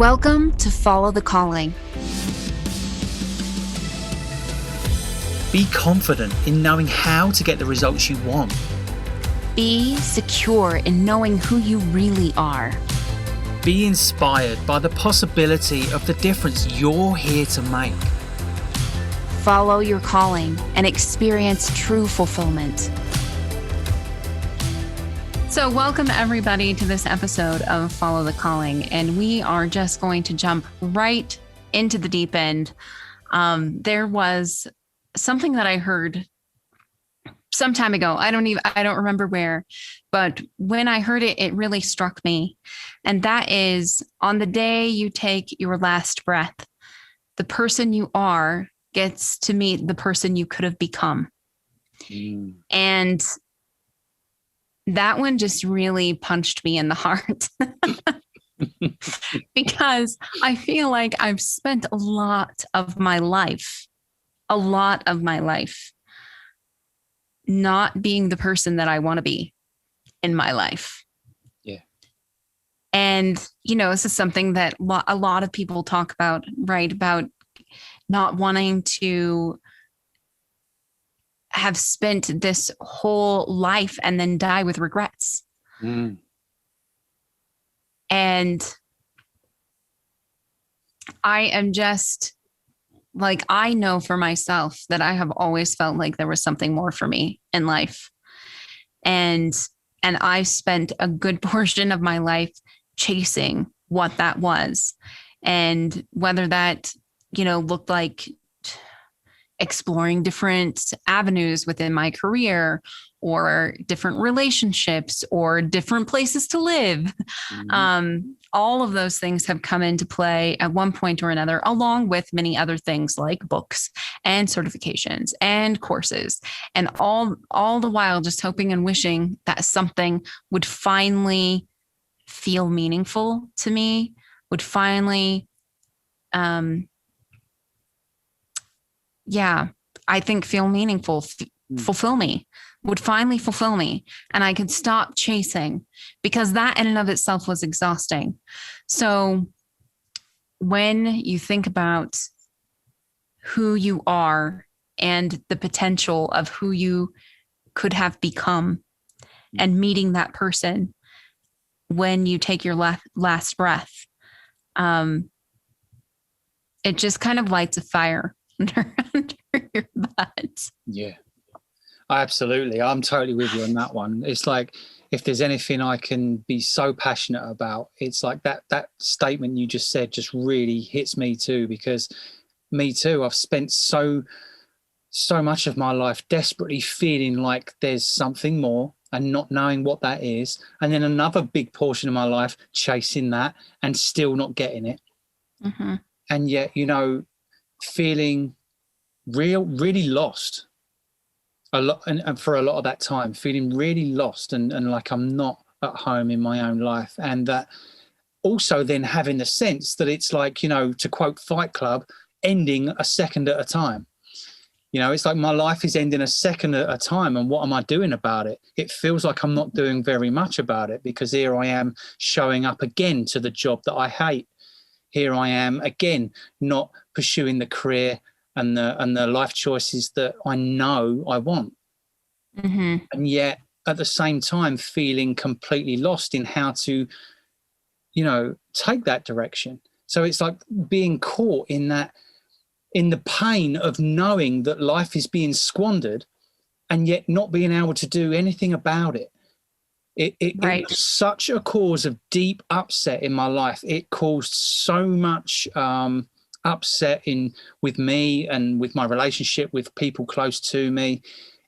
Welcome to Follow the Calling. Be confident in knowing how to get the results you want. Be secure in knowing who you really are. Be inspired by the possibility of the difference you're here to make. Follow your calling and experience true fulfillment. So welcome everybody to this episode of Follow the Calling, and we are just going to jump right into the deep end. There was something that I heard some time ago. I don't remember where, but when I heard it, it really struck me. And that is, on the day you take your last breath, the person you are gets to meet the person you could have become. And that one just really punched me in the heart because I feel like I've spent a lot of my life not being the person that I want to be in my life. Yeah. And, this is something that a lot of people talk about, right? About not wanting to have spent this whole life and then die with regrets. And I am just like, I know for myself that I have always felt like there was something more for me in life. And I spent a good portion of my life chasing what that was. And whether that, looked like exploring different avenues within my career or different relationships or different places to live. All of those things have come into play at one point or another, along with many other things like books and certifications and courses, and all the while just hoping and wishing that something would finally feel meaningful to me, would finally, I think feel meaningful, fulfill me, would finally fulfill me. And I could stop chasing, because that in and of itself was exhausting. So when you think about who you are and the potential of who you could have become and meeting that person when you take your last breath, it just kind of lights a fire under your butt. Yeah, absolutely. I'm totally with you on that one. It's like, if there's anything I can be so passionate about, it's like that statement you just said just really hits me too, because me too, I've spent so much of my life desperately feeling like there's something more and not knowing what that is. And then another big portion of my life chasing that and still not getting it. Mm-hmm. And yet, feeling really lost a lot, and for a lot of that time feeling really lost and like I'm not at home in my own life. And that also then having the sense that it's like, to quote Fight Club, ending a second at a time. It's like my life is ending a second at a time, and what am I doing about it? It feels like I'm not doing very much about it, because here I am showing up again to the job that I hate. Here I am again, not pursuing the career and the life choices that I know I want. Mm-hmm. And yet at the same time feeling completely lost in how to, take that direction. So it's like being caught in the pain of knowing that life is being squandered and yet not being able to do anything about it. It was such a cause of deep upset in my life. It caused so much upset with me and with my relationship with people close to me.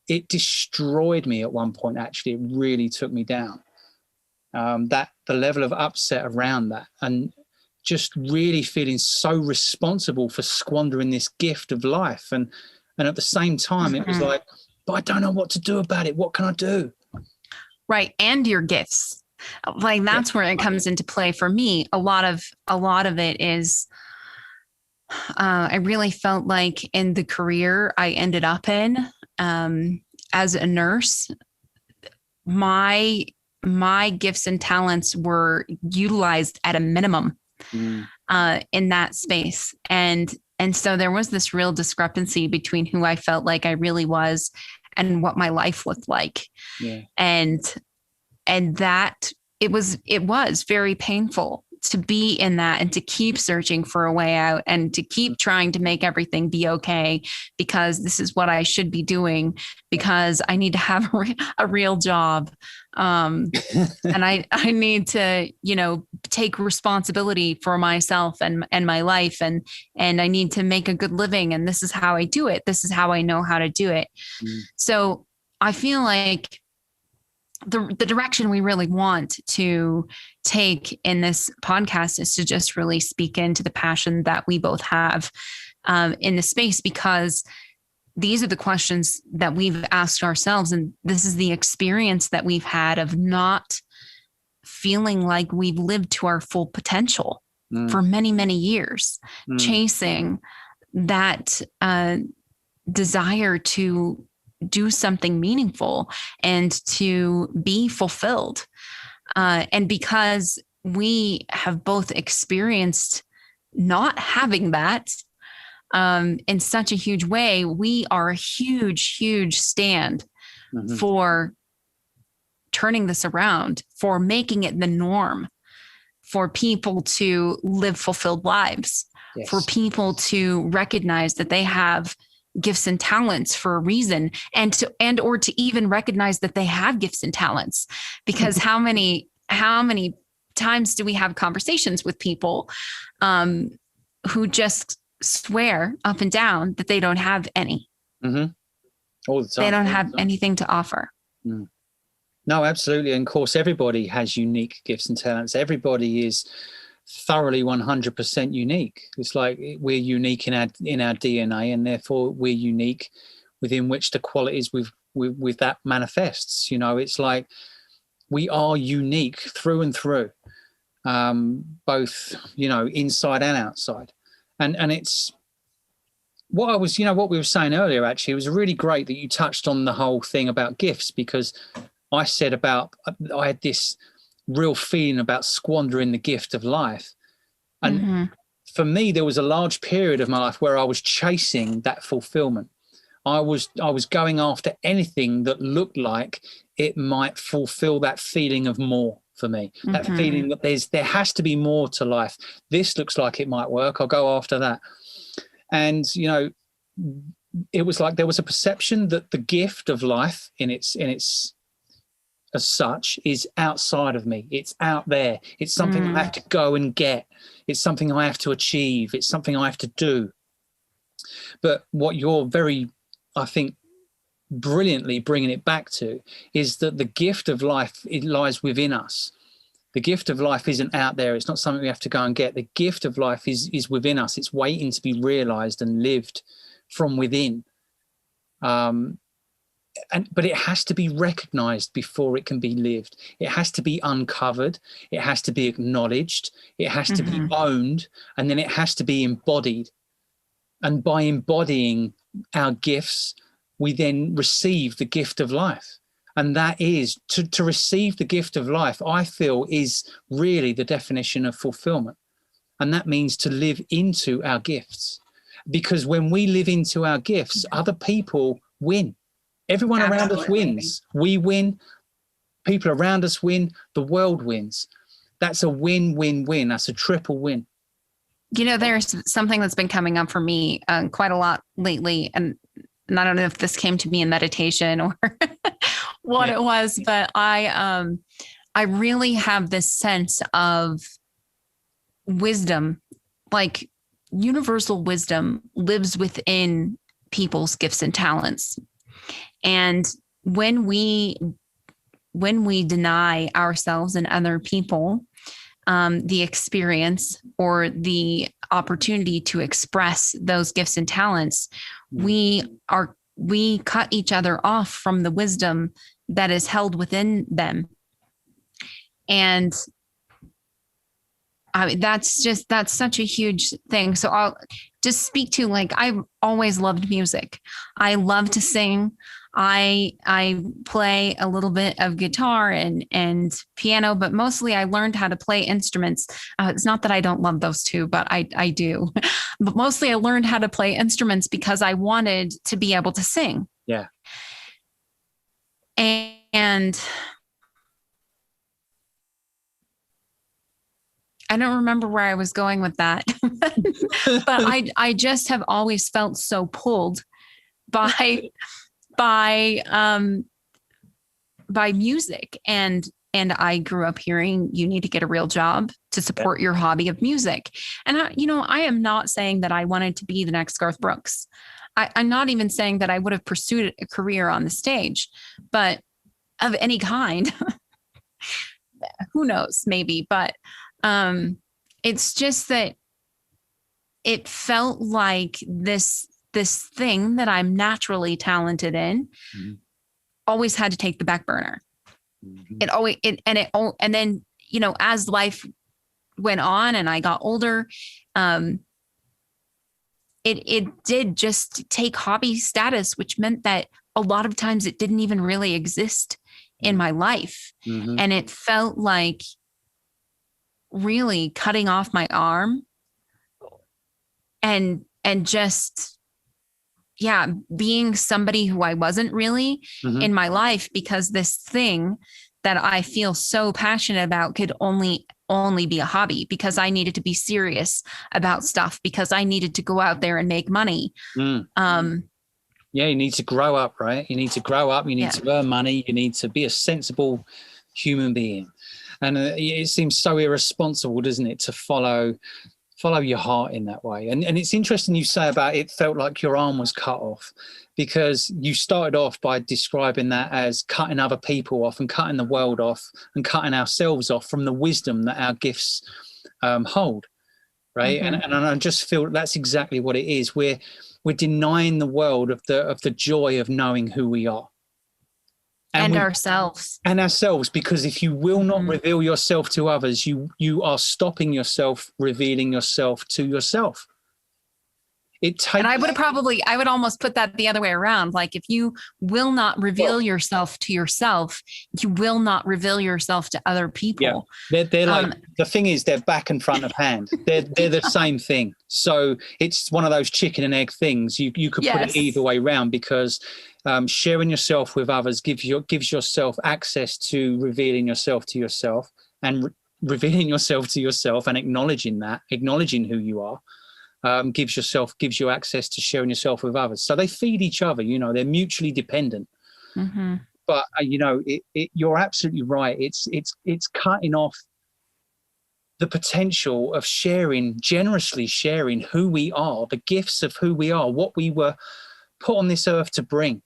It destroyed me at one point. Actually, it really took me down. The level of upset around that, and just really feeling so responsible for squandering this gift of life. And at the same time, it was like, but I don't know what to do about it. What can I do? Right. And your gifts. Like, that's where it comes into play for me. A lot of it is, I really felt like in the career I ended up in, as a nurse, my gifts and talents were utilized at a minimum. in that space. And so there was this real discrepancy between who I felt like I really was and what my life looked like. Yeah. And that it was very painful to be in that and to keep searching for a way out and to keep trying to make everything be okay, because this is what I should be doing, because I need to have a real job. And I need to, take responsibility for myself and my life, and I need to make a good living. And this is how I do it. This is how I know how to do it. So I feel like the direction we really want to take in this podcast is to just really speak into the passion that we both have in the space, because these are the questions that we've asked ourselves. And this is the experience that we've had of not feeling like we've lived to our full potential for many, many years, chasing that desire to do something meaningful and to be fulfilled. And because we have both experienced not having that in such a huge way, we are a huge, huge stand for turning this around, for making it the norm, for people to live fulfilled lives, for people to recognize that they have gifts and talents for a reason, or to even recognize that they have gifts and talents. Because how many times do we have conversations with people who just swear up and down that they don't have any? All the time. They don't have anything to offer. No, absolutely. And of course, everybody has unique gifts and talents. Everybody is thoroughly 100% unique. It's like we're unique in our DNA, and therefore we're unique within which the qualities with that manifests. It's like we are unique through and through, both inside and outside. And it's what we were saying earlier. Actually, it was really great that you touched on the whole thing about gifts, because I said I had this real feeling about squandering the gift of life. And for me, there was a large period of my life where I was chasing that fulfillment. I was going after anything that looked like it might fulfill that feeling of more for me, that feeling that there has to be more to life. This looks like it might work. I'll go after that. And, it was like there was a perception that the gift of life in its as such is outside of me. It's out there. It's something I have to go and get. It's something I have to achieve. It's something I have to do. But what you're very, I think, brilliantly bringing it back to is that the gift of life, it lies within us. The gift of life isn't out there. It's not something we have to go and get. The gift of life is within us. It's waiting to be realized and lived from within. But it has to be recognized before it can be lived. It has to be uncovered. It has to be acknowledged. It has to be owned, and then it has to be embodied. And by embodying our gifts, we then receive the gift of life. And that is to receive the gift of life, I feel, is really the definition of fulfillment. And that means to live into our gifts. Because when we live into our gifts, other people win. Everyone around us wins. We win. People around us win. The world wins. That's a win-win-win. That's a triple win. There's something that's been coming up for me quite a lot lately. And I don't know if this came to me in meditation or what it was, but I really have this sense of wisdom, like universal wisdom lives within people's gifts and talents. And when we deny ourselves and other people the experience or the opportunity to express those gifts and talents, we cut each other off from the wisdom that is held within them. And I mean, that's such a huge thing. So I'll just speak to, like, I've always loved music. I love to sing. I play a little bit of guitar and piano, but mostly I learned how to play instruments. It's not that I don't love those two, but I do. But mostly I learned how to play instruments because I wanted to be able to sing. Yeah. And I don't remember where I was going with that, but I just have always felt so pulled by by by music, and I grew up hearing you need to get a real job to support your hobby of music. And I am not saying that I wanted to be the next Garth Brooks. I'm not even saying that I would have pursued a career on the stage, but of any kind. Who knows, maybe, but it's just that it felt like this thing that I'm naturally talented in always had to take the back burner. And then, as life went on and I got older, it did just take hobby status, which meant that a lot of times it didn't even really exist in my life. And it felt like really cutting off my arm and just, yeah, being somebody who I wasn't really in my life, because this thing that I feel so passionate about could only be a hobby, because I needed to be serious about stuff, because I needed to go out there and make money. Yeah, you need to grow up, right? You need to grow up, you need to earn money, you need to be a sensible human being. And it seems so irresponsible, doesn't it, to follow your heart in that way. And it's interesting you say about it felt like your arm was cut off, because you started off by describing that as cutting other people off and cutting the world off and cutting ourselves off from the wisdom that our gifts hold, right? And I just feel that's exactly what it is. We're denying the world of the joy of knowing who we are. And ourselves, because if you will not reveal yourself to others, you are stopping yourself revealing yourself to yourself. And I would almost put that the other way around. Like, if you will not reveal yourself to yourself, you will not reveal yourself to other people. Yeah. They're like, the thing is, they're back and front of hand. They're the same thing. So it's one of those chicken and egg things. You could put it either way around, because sharing yourself with others gives yourself access to revealing yourself to yourself, and revealing yourself to yourself and acknowledging who you are. Gives you access to sharing yourself with others. So they feed each other, they're mutually dependent. But you're absolutely right. It's cutting off the potential of generously sharing who we are, the gifts of who we are, what we were put on this earth to bring.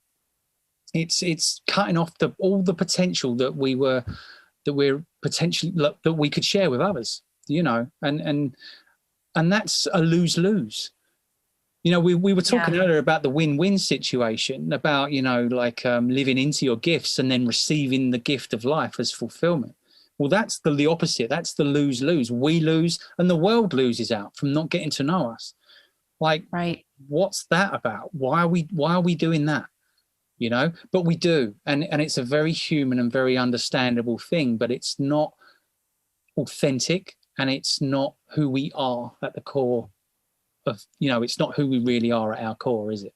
It's cutting off all the potential that we're potentially that we could share with others, and that's a lose-lose. We were talking earlier about the win-win situation, about, living into your gifts and then receiving the gift of life as fulfillment. Well, that's the opposite. That's the lose-lose. We lose and the world loses out from not getting to know us. Like, what's that about? Why are we doing that? But we do. And it's a very human and very understandable thing, but it's not authentic. And it's not who we are at the core of, it's not who we really are at our core, is it?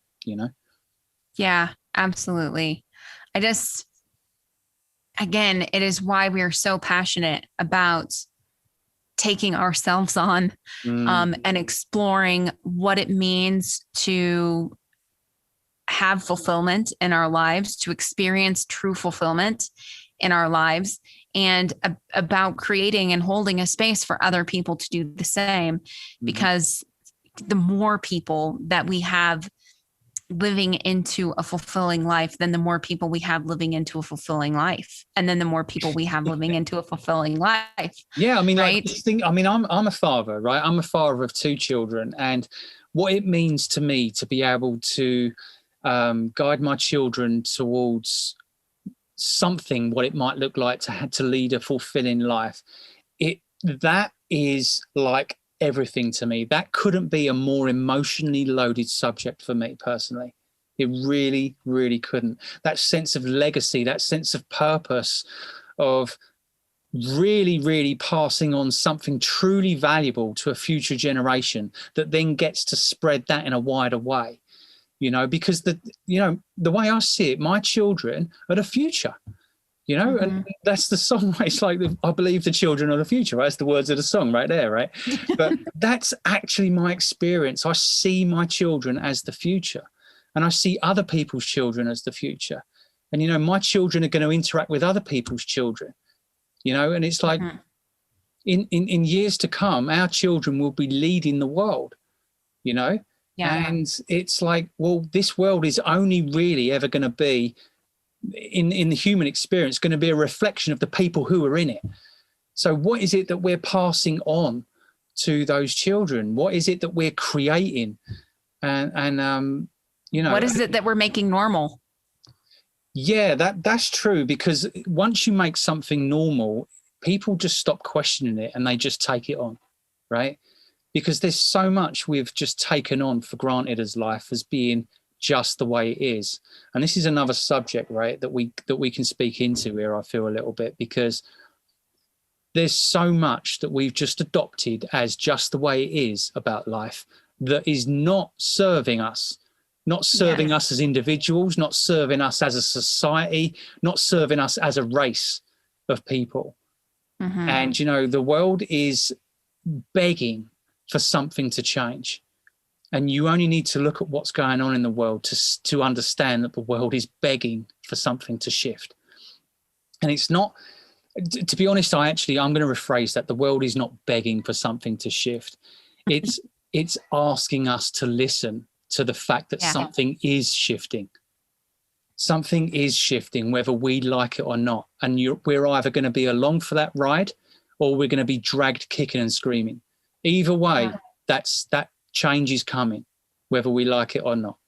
Yeah, absolutely. Again, it is why we are so passionate about taking ourselves on and exploring what it means to have fulfillment in our lives, to experience true fulfillment in our lives, and about creating and holding a space for other people to do the same. Because the more people that we have living into a fulfilling life, then the more people we have living into a fulfilling life. And then the more people we have living into a fulfilling life. Yeah. I mean, right? I'm a father, right? I'm a father of 2 children, and what it means to me to be able to guide my children towards something, what it might look like to lead a fulfilling life, that is like everything to me. That couldn't be a more emotionally loaded subject for me personally. It really, really couldn't. That sense of legacy, that sense of purpose, of really, really passing on something truly valuable to a future generation that then gets to spread that in a wider way, because the way I see it, my children are the future. And that's the song. Right? It's like, I believe the children are the future. Right? That's the words of the song right there, right? But that's actually my experience. I see my children as the future, and I see other people's children as the future. And, my children are going to interact with other people's children, and it's like in years to come, our children will be leading the world, Yeah. And it's like, well, this world is only really ever going to be, in the human experience, going to be a reflection of the people who are in it. So what is it that we're passing on to those children? What is it that we're creating? And what is it that we're making normal? Yeah, that's true, because once you make something normal, people just stop questioning it and they just take it on, right? Because there's so much we've just taken on for granted as life as being just the way it is. And this is another subject, right, that we can speak into here, I feel, a little bit, because there's so much that we've just adopted as just the way it is about life that is not serving us, us as individuals, not serving us as a society, not serving us as a race of people. And, the world is begging for something to change. And you only need to look at what's going on in the world to understand that the world is begging for something to shift. And it's not, to be honest, I'm going to rephrase that. The world is not begging for something to shift. It's asking us to listen to the fact that something is shifting. Something is shifting, whether we like it or not. And we're either going to be along for that ride, or we're going to be dragged kicking and screaming. Either way, that change is coming, whether we like it or not.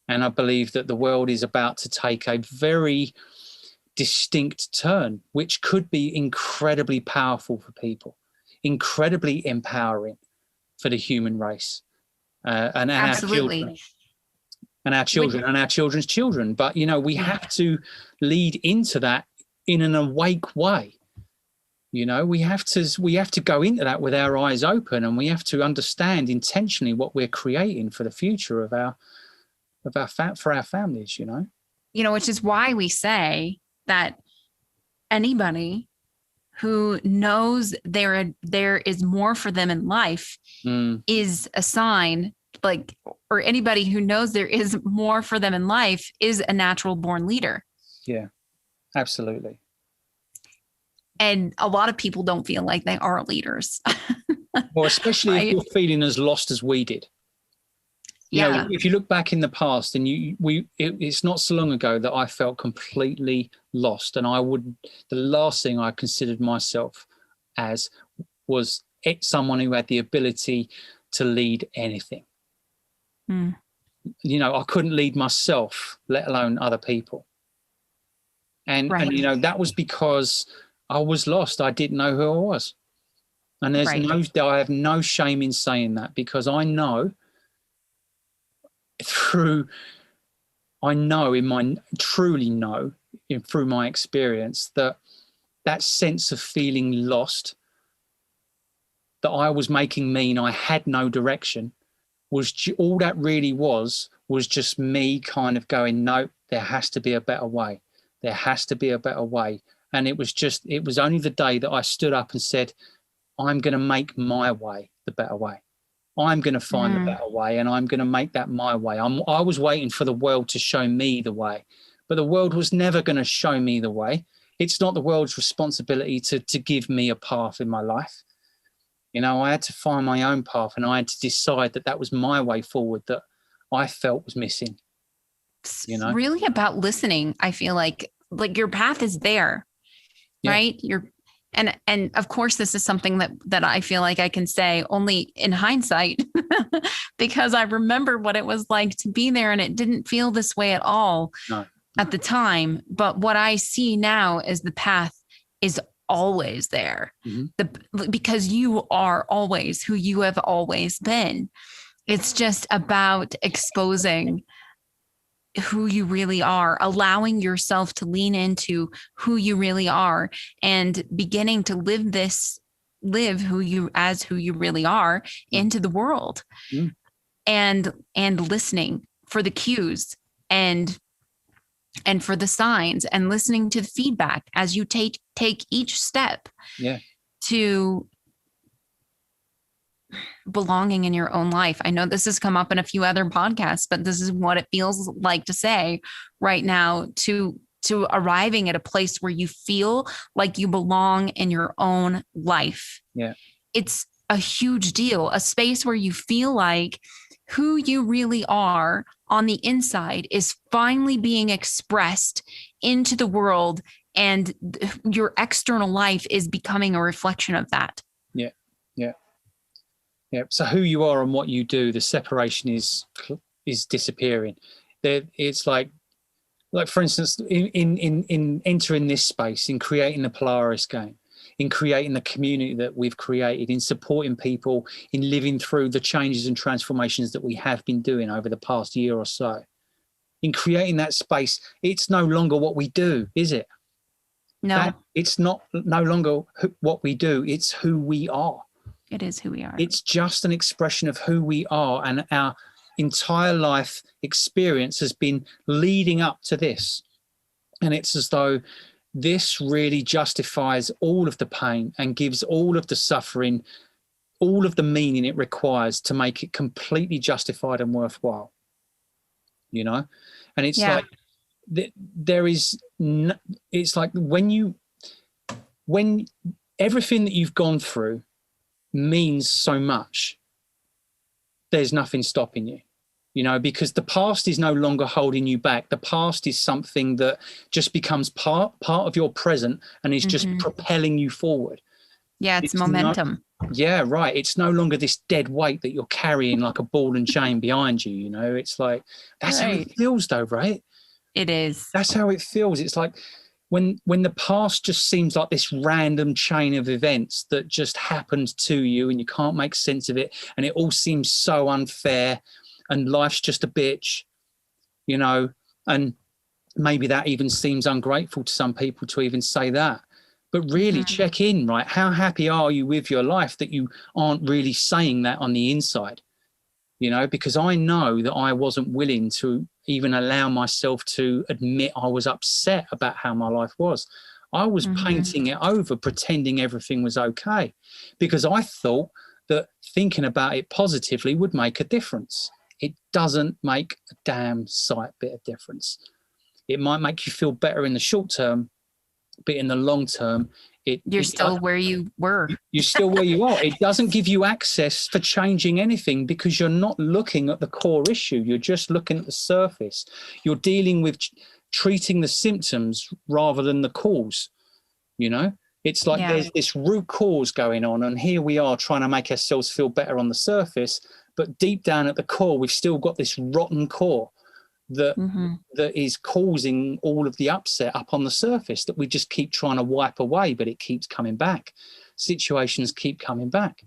And I believe that the world is about to take a very distinct turn, which could be incredibly powerful for people, incredibly empowering for the human race, and our children, and our children, and our children's children. But, we have to lead into that in an awake way. We have to go into that with our eyes open, and we have to understand intentionally what we're creating for the future of our families. Which is why we say that anybody who knows there is more for them in life is a sign, or anybody who knows there is more for them in life is a natural born leader. Yeah, absolutely. And a lot of people don't feel like they are leaders. Well, especially if you're feeling as lost as we did. If you look back in the past, and it's not so long ago that I felt completely lost, and the last thing I considered myself as was someone who had the ability to lead anything. I couldn't lead myself, let alone other people. And that was because I was lost. I didn't know who I was. And I have no shame in saying that, because I know through my experience that sense of feeling lost, that I was making mean I had no direction, was all that really was just me kind of going, no, there has to be a better way. There has to be a better way. And it was only the day that I stood up and said, I'm going to make my way the better way. I'm going to find the better way, and I'm going to make that my way. I was waiting for the world to show me the way, but the world was never going to show me the way. It's not the world's responsibility to give me a path in my life. I had to find my own path, and I had to decide that was my way forward that I felt was missing. It's really about listening. I feel like your path is there, right? And of course, this is something that I feel like I can say only in hindsight, because I remember what it was like to be there, and it didn't feel this way at all at the time. But what I see now is the path is always there. Because you are always who you have always been. It's just about exposing who you really are, allowing yourself to lean into who you really are, and beginning to live who you really are into the world. And listening for the cues and for the signs, and listening to the feedback as you take each step to belonging in your own life. I know this has come up in a few other podcasts, but this is what it feels like to say right now, to arriving at a place where you feel like you belong in your own life. Yeah. It's a huge deal, a space where you feel like who you really are on the inside is finally being expressed into the world, and your external life is becoming a reflection of that. Yeah. So who you are and what you do, the separation is disappearing. It's like for instance, in entering this space, in creating the Polaris game, in creating the community that we've created, in supporting people, in living through the changes and transformations that we have been doing over the past year or so. In creating that space, it's no longer what we do, is it? No. It's no longer what we do, it's who we are. It is who we are. It's just an expression of who we are, and our entire life experience has been leading up to this. And it's as though this really justifies all of the pain and gives all of the suffering, all of the meaning it requires to make it completely justified and worthwhile. You know? And it's like there is it's like when everything that you've gone through means so much, there's nothing stopping you, you know, because the past is no longer holding you back. The past is something that just becomes part of your present and is just propelling you forward. Yeah, it's momentum. Yeah, right. It's no longer this dead weight that you're carrying like a ball and chain behind you, you know. It's like, that's how it feels though, right? It is. That's how it feels. It's like when the past just seems like this random chain of events that just happened to you and you can't make sense of it, and it all seems so unfair and life's just a bitch, you know, and maybe that even seems ungrateful to some people to even say that. But really check in, right? How happy are you with your life that you aren't really saying that on the inside? You know, because I know that I wasn't willing to even allow myself to admit I was upset about how my life was. I was painting it over, pretending everything was okay, because I thought that thinking about it positively would make a difference. It doesn't make a damn sight bit of difference. It might make you feel better in the short term, but in the long term, you're still where you were. You're still where you are. It doesn't give you access for changing anything because you're not looking at the core issue. You're just looking at the surface. You're dealing with treating the symptoms rather than the cause. You know, it's like there's this root cause going on, and here we are trying to make ourselves feel better on the surface, but deep down at the core, we've still got this rotten core that is causing all of the upset up on the surface that we just keep trying to wipe away, but it keeps coming back. Situations keep coming back.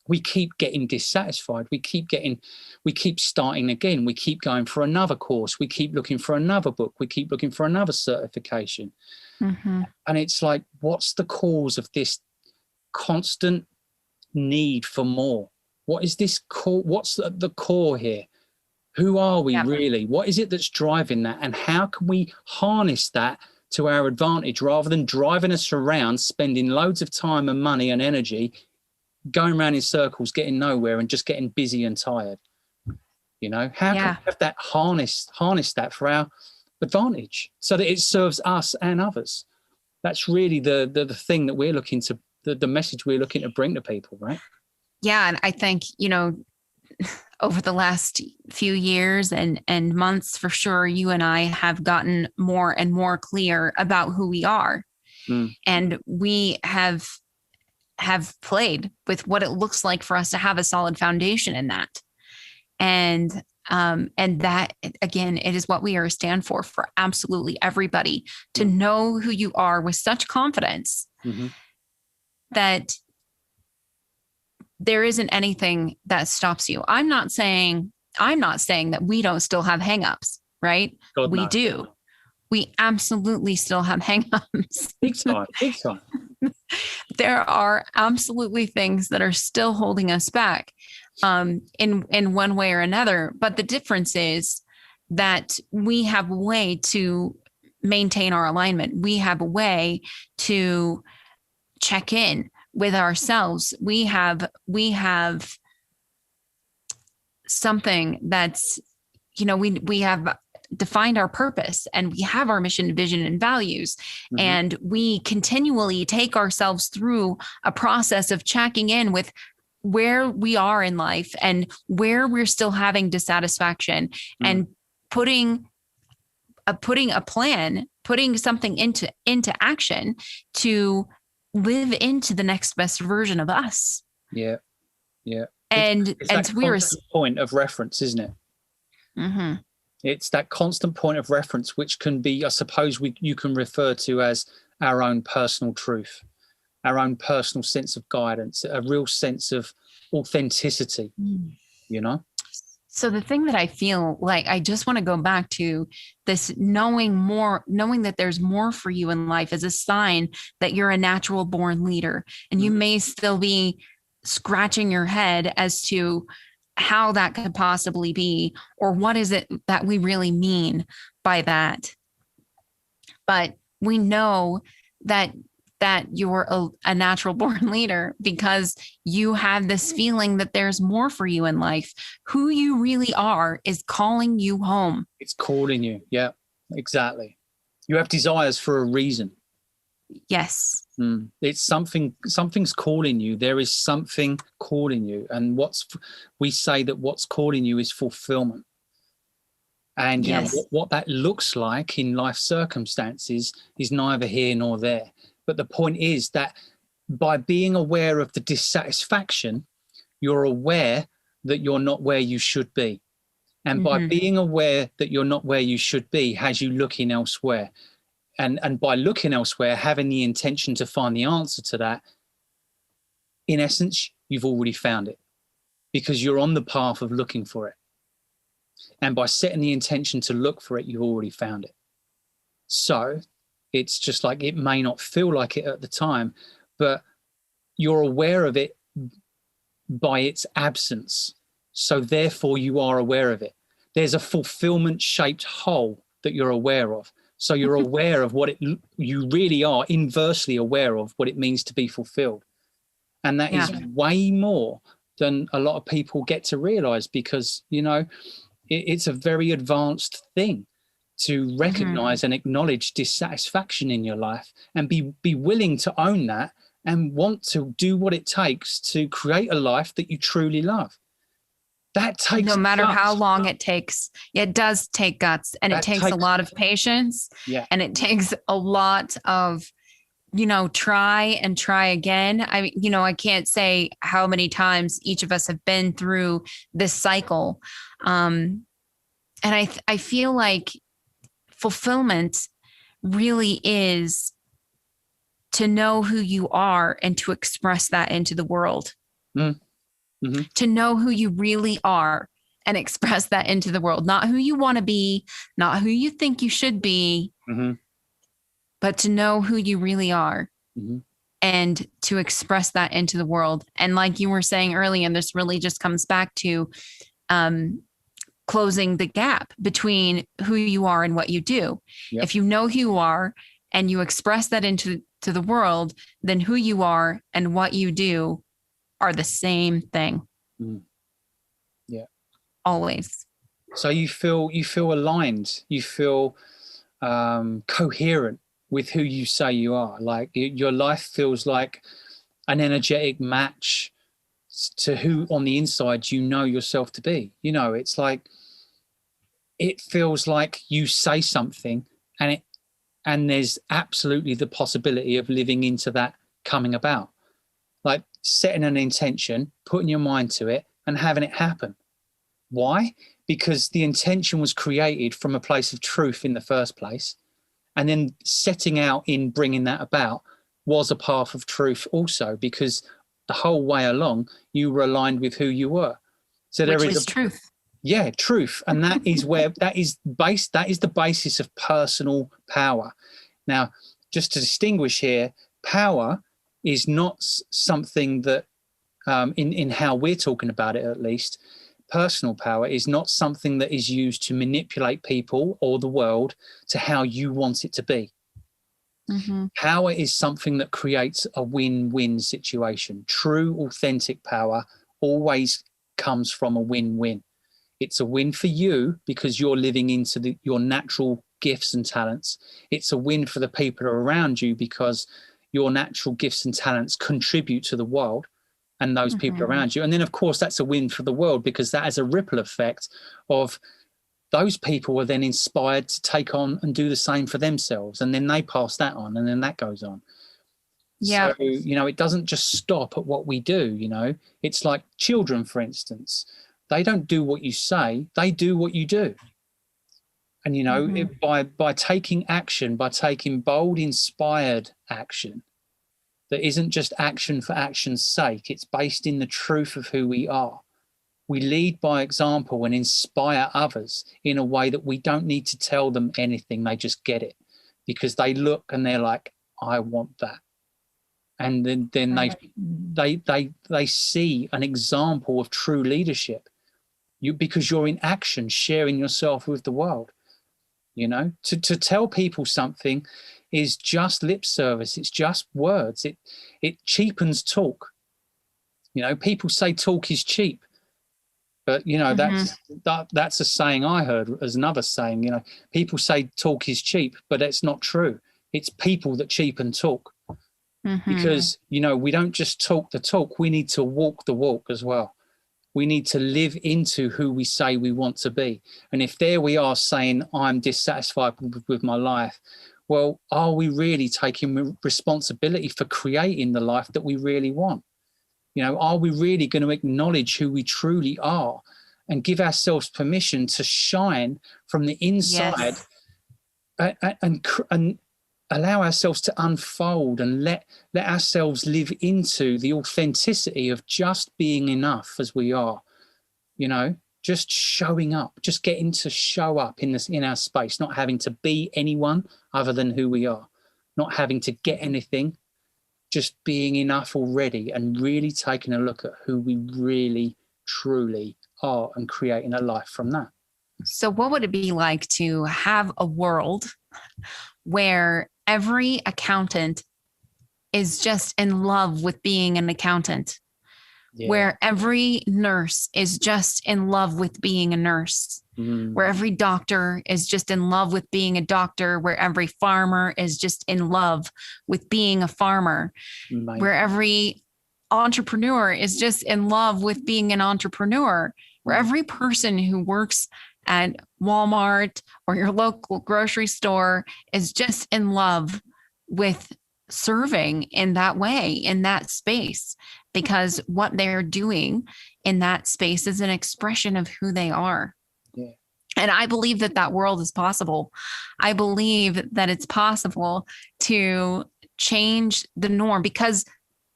We keep getting dissatisfied. We keep starting again. We keep going for another course. We keep looking for another book. We keep looking for another certification. And it's like, what's the cause of this constant need for more? What is this core? What's the core here? Who are we really? What is it that's driving that? And how can we harness that to our advantage rather than driving us around, spending loads of time and money and energy, going around in circles, getting nowhere and just getting busy and tired? You know, how can we have that harness that for our advantage so that it serves us and others? That's really the thing that we're looking to, the message we're looking to bring to people, right? Yeah. And I think, you know, over the last few years and months, for sure, you and I have gotten more and more clear about who we are. And we have played with what it looks like for us to have a solid foundation in that. And that, again, it is what we are stand for absolutely everybody, to know who you are with such confidence Mm-hmm. that there isn't anything that stops you. I'm not saying that we don't still have hangups, right? God, We no. do. We absolutely still have hangups. Big time, big time. There are absolutely things that are still holding us back, in one way or another. But the difference is that we have a way to maintain our alignment. We have a way to check in with ourselves. We have something that's, we have defined our purpose, and we have our mission, vision, and values. Mm-hmm. And we continually take ourselves through a process of checking in with where we are in life and where we're still having dissatisfaction, and putting a plan, putting something into action to live into the next best version of us. Yeah. Yeah. And we're a point of reference, isn't it? Mm-hmm. It's that constant point of reference, which can be, I suppose, you can refer to as our own personal truth, our own personal sense of guidance, a real sense of authenticity, So the thing that I feel like, I just want to go back to this, knowing that there's more for you in life, is a sign that you're a natural born leader. And you may still be scratching your head as to how that could possibly be, or what is it that we really mean by that. But we know that you're a natural born leader because you have this feeling that there's more for you in life. Who you really are is calling you home. It's calling you. Yeah, exactly. You have desires for a reason. Yes. It's something's calling you. There is something calling you. And we say that what's calling you is fulfillment. And you know what that looks like in life circumstances is neither here nor there. But the point is that by being aware of the dissatisfaction, you're aware that you're not where you should be. And by being aware that you're not where you should be has you looking elsewhere. And by looking elsewhere, having the intention to find the answer to that, in essence, you've already found it because you're on the path of looking for it. And by setting the intention to look for it, you've already found it. So it's just like, it may not feel like it at the time, but you're aware of it by its absence. So therefore you are aware of it. There's a fulfillment shaped hole that you're aware of. So you're aware of what you really are, inversely aware of what it means to be fulfilled. And that is way more than a lot of people get to realize, because, it's a very advanced thing to recognize and acknowledge dissatisfaction in your life and be willing to own that and want to do what it takes to create a life that you truly love. That takes no matter guts. How long it takes. It does take guts, and it takes a lot of patience. Yeah. And it takes a lot of, try and try again. I can't say how many times each of us have been through this cycle. And I feel like fulfillment really is to know who you are and to express that into the world. To know who you really are and express that into the world, not who you want to be, not who you think you should be, but to know who you really are and to express that into the world. And like you were saying earlier, and this really just comes back to closing the gap between who you are and what you do. Yep. If you know who you are and you express that into the world, then who you are and what you do are the same thing. Yeah. Always. So you feel aligned, you feel coherent with who you say you are. Like your life feels like an energetic match to who on the inside you know yourself to be. It's like, it feels like you say something and there's absolutely the possibility of living into that coming about. Like setting an intention, putting your mind to it and having it happen. Why? Because the intention was created from a place of truth in the first place. And then setting out in bringing that about was a path of truth also, because the whole way along you were aligned with who you were. So there Which is is truth. Yeah, truth. And that is where that is the basis of personal power. Now, just to distinguish here, power is not something that in how we're talking about it, at least, personal power is not something that is used to manipulate people or the world to how you want it to be. Mm-hmm. Power is something that creates a win-win situation. True, authentic power always comes from a win-win. It's a win for you because you're living into your natural gifts and talents. It's a win for the people around you because your natural gifts and talents contribute to the world and those people around you. And then, of course, that's a win for the world because that has a ripple effect of those people are then inspired to take on and do the same for themselves. And then they pass that on and then that goes on. Yeah. So, it doesn't just stop at what we do, It's like children, for instance. They don't do what you say, they do what you do. And, by taking action, by taking bold, inspired action, that isn't just action for action's sake, it's based in the truth of who we are. We lead by example and inspire others in a way that we don't need to tell them anything. They just get it because they look and they're like, I want that. And then they see an example of true leadership. Because you're in action, sharing yourself with the world. To tell people something is just lip service. It's just words. It cheapens talk. People say talk is cheap, but that's a saying I heard as another saying. People say talk is cheap, but it's not true. It's people that cheapen talk. Because we don't just talk the talk. We need to walk the walk as well. We need to live into who we say we want to be. And if there we are saying, I'm dissatisfied with my life, well, are we really taking responsibility for creating the life that we really want? Are we really going to acknowledge who we truly are and give ourselves permission to shine from the inside? Yes. And allow ourselves to unfold and let ourselves live into the authenticity of just being enough as we are, just showing up, just getting to show up in our space, not having to be anyone other than who we are, not having to get anything, just being enough already and really taking a look at who we really, truly are and creating a life from that. So what would it be like to have a world where every accountant is just in love with being an accountant, where every nurse is just in love with being a nurse, where every doctor is just in love with being a doctor, where every farmer is just in love with being a farmer, where every entrepreneur is just in love with being an entrepreneur, where every person who works at Walmart or your local grocery store is just in love with serving in that way, in that space, because what they're doing in that space is an expression of who they are. Yeah. And I believe that world is possible. I believe that it's possible to change the norm, because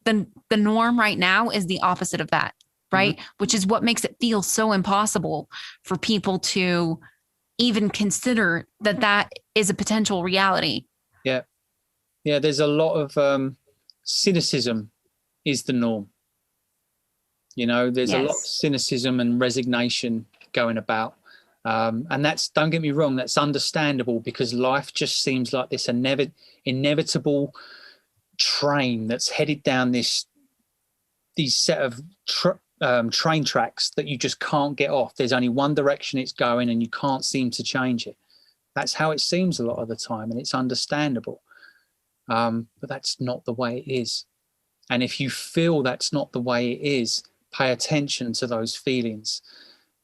the norm right now is the opposite of that. Right. Which is what makes it feel so impossible for people to even consider that is a potential reality. Yeah. Yeah. There's a lot of cynicism is the norm. There's a lot of cynicism and resignation going about. And that's, don't get me wrong, that's understandable because life just seems like this inevitable train that's headed down these set of train tracks that you just can't get off. There's only one direction it's going and you can't seem to change it. That's how it seems a lot of the time, and it's understandable. But that's not the way it is. And if you feel that's not the way it is, pay attention to those feelings,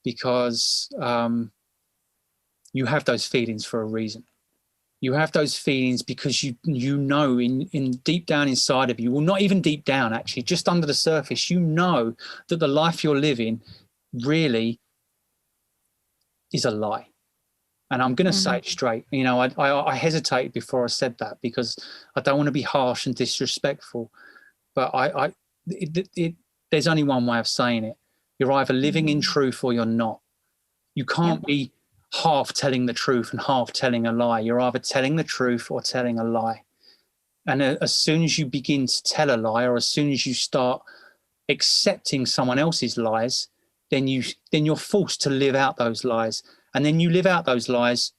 because you have those feelings for a reason. You have those feelings because you know in deep down inside of you, well, not even deep down, actually, just under the surface, you know that the life you're living really is a lie. And I'm going to say it straight. You know, I hesitated before I said that because I don't want to be harsh and disrespectful. But there's only one way of saying it. You're either living in truth or you're not. You can't be half telling the truth and half telling a lie. You're either telling the truth or telling a lie. And as soon as you begin to tell a lie, or as soon as you start accepting someone else's lies, then you're forced to live out those lies. And then you live out those lies,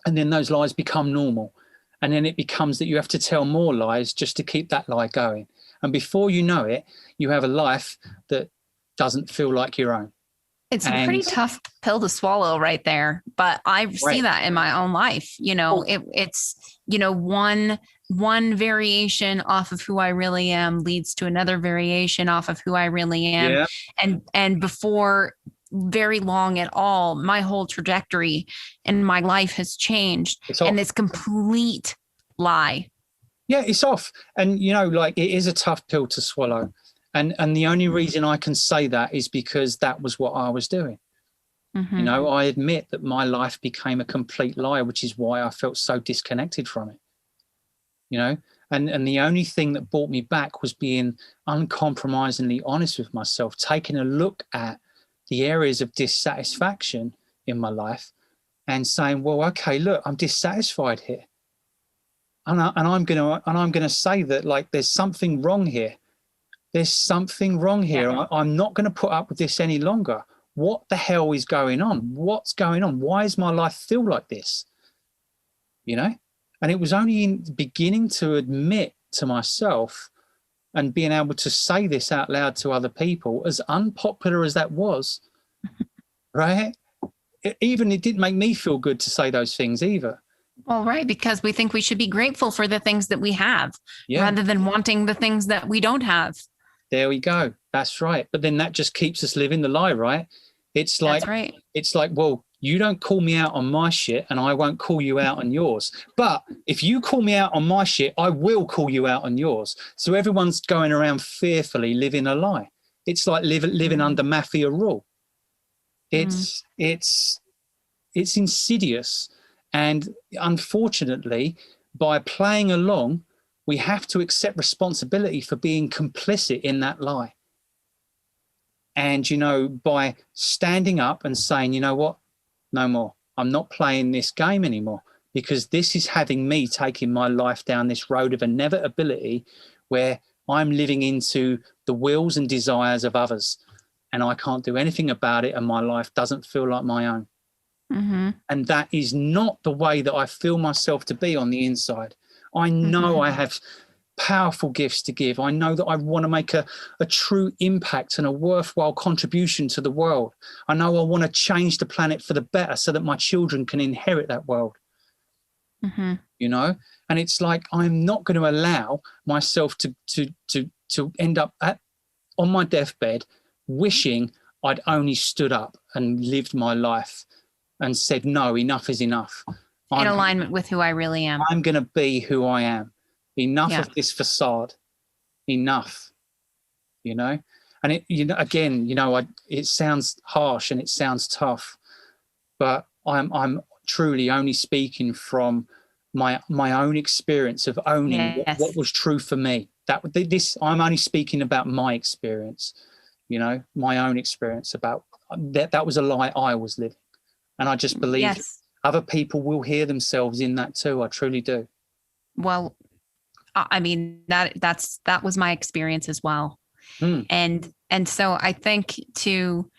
and then those lies become normal. And then it becomes that you have to tell more lies just to keep that lie going. And before you know it, you have a life that doesn't feel like your own. It's a pretty tough pill to swallow right there. But I see that in my own life. You know, it's, you know, one variation off of who I really am leads to another variation off of who I really am. Yeah. And before very long at all, my whole trajectory in my life has changed. And it's complete lie. Yeah, it's off. And, you know, like, it is a tough pill to swallow. And the only reason I can say that is because that was what I was doing. You know, I admit that my life became a complete lie, which is why I felt so disconnected from it. You know, and the only thing that brought me back was being uncompromisingly honest with myself, taking a look at the areas of dissatisfaction in my life and saying, well, okay, look, I'm dissatisfied here. And I'm gonna say that, like, there's something wrong here. There's something wrong here. Yeah. I'm not going to put up with this any longer. What the hell is going on? What's going on? Why does my life feel like this? You know? And it was only in beginning to admit to myself and being able to say this out loud to other people, as unpopular as that was, right? It didn't make me feel good to say those things either. Well, right, because we think we should be grateful for the things that we have rather than wanting the things that we don't have. There we go. That's right. But then that just keeps us living the lie, right? It's like, that's right. It's like, well, you don't call me out on my shit and I won't call you out on yours. But if you call me out on my shit, I will call you out on yours. So everyone's going around fearfully living a lie. It's like living under mafia rule. It's insidious. And unfortunately, by playing along, we have to accept responsibility for being complicit in that lie. And, you know, by standing up and saying, you know what, no more. I'm not playing this game anymore, because this is having me taking my life down this road of inevitability where I'm living into the wills and desires of others and I can't do anything about it and my life doesn't feel like my own. And that is not the way that I feel myself to be on the inside. I know I have powerful gifts to give. I know that I want to make a true impact and a worthwhile contribution to the world. I know I want to change the planet for the better so that my children can inherit that world. You know, and it's like, I'm not going to allow myself to end up on my deathbed wishing I'd only stood up and lived my life and said, no, enough is enough. In alignment with who I really am. I'm going to be who I am. Enough of this facade. Enough. You know? And it, you know, again, you know, it sounds harsh and it sounds tough, but I'm truly only speaking from my own experience of owning what was true for me. I'm only speaking about my experience, you know, my own experience about that was a lie I was living. And I just believe other people will hear themselves in that too. I truly do. Well, I mean, that was my experience as well. And so I think to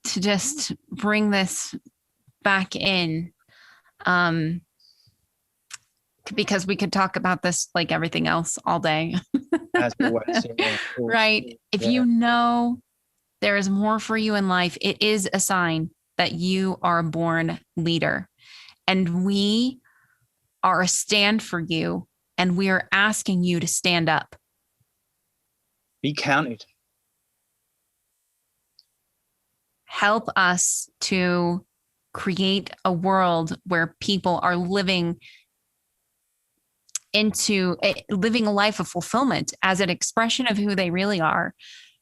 just bring this back in, because we could talk about this like everything else all day. As always, right. If you know there is more for you in life, it is a sign that you are a born leader, and we are a stand for you, and we are asking you to stand up. Be counted. Help us to create a world where people are living a life of fulfillment as an expression of who they really are,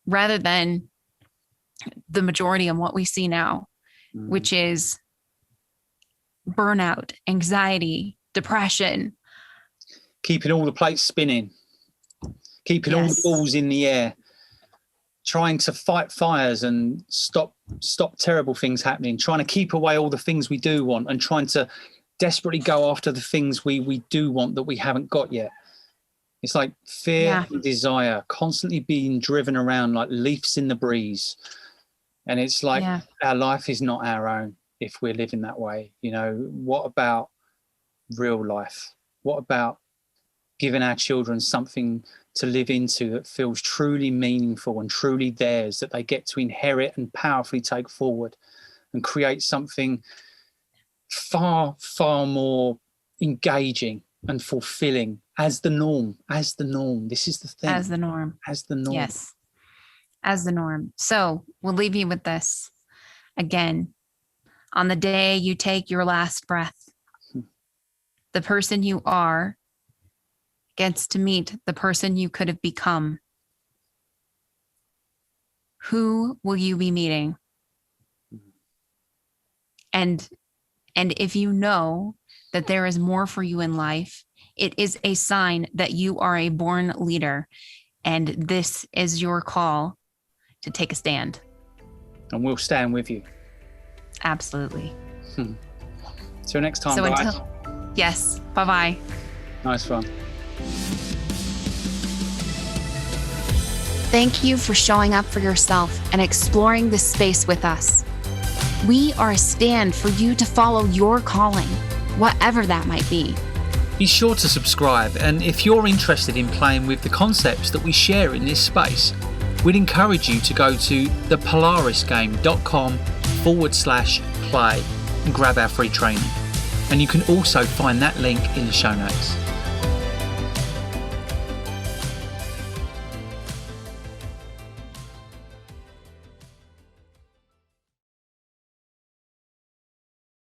rather than the majority of what we see now, which is burnout, anxiety, depression. Keeping all the plates spinning, keeping all the balls in the air, trying to fight fires and stop terrible things happening, trying to keep away all the things we do want, and trying to desperately go after the things we do want that we haven't got yet. It's like fear and desire constantly being driven around like leaves in the breeze. And it's like our life is not our own if we're living that way. You know, what about real life? What about giving our children something to live into that feels truly meaningful and truly theirs, that they get to inherit and powerfully take forward and create something far, far more engaging and fulfilling as the norm. This is the thing. As the norm. Yes. As the norm. So we'll leave you with this. Again, on the day you take your last breath, the person you are gets to meet the person you could have become. Who will you be meeting? And if you know that there is more for you in life, it is a sign that you are a born leader, and this is your call to take a stand. And we'll stand with you. Absolutely. Till next time, guys. Yes. Bye-bye. Nice one. Thank you for showing up for yourself and exploring this space with us. We are a stand for you to follow your calling, whatever that might be. Be sure to subscribe, and if you're interested in playing with the concepts that we share in this space, we'd encourage you to go to thepolarisgame.com/play and grab our free training. And you can also find that link in the show notes.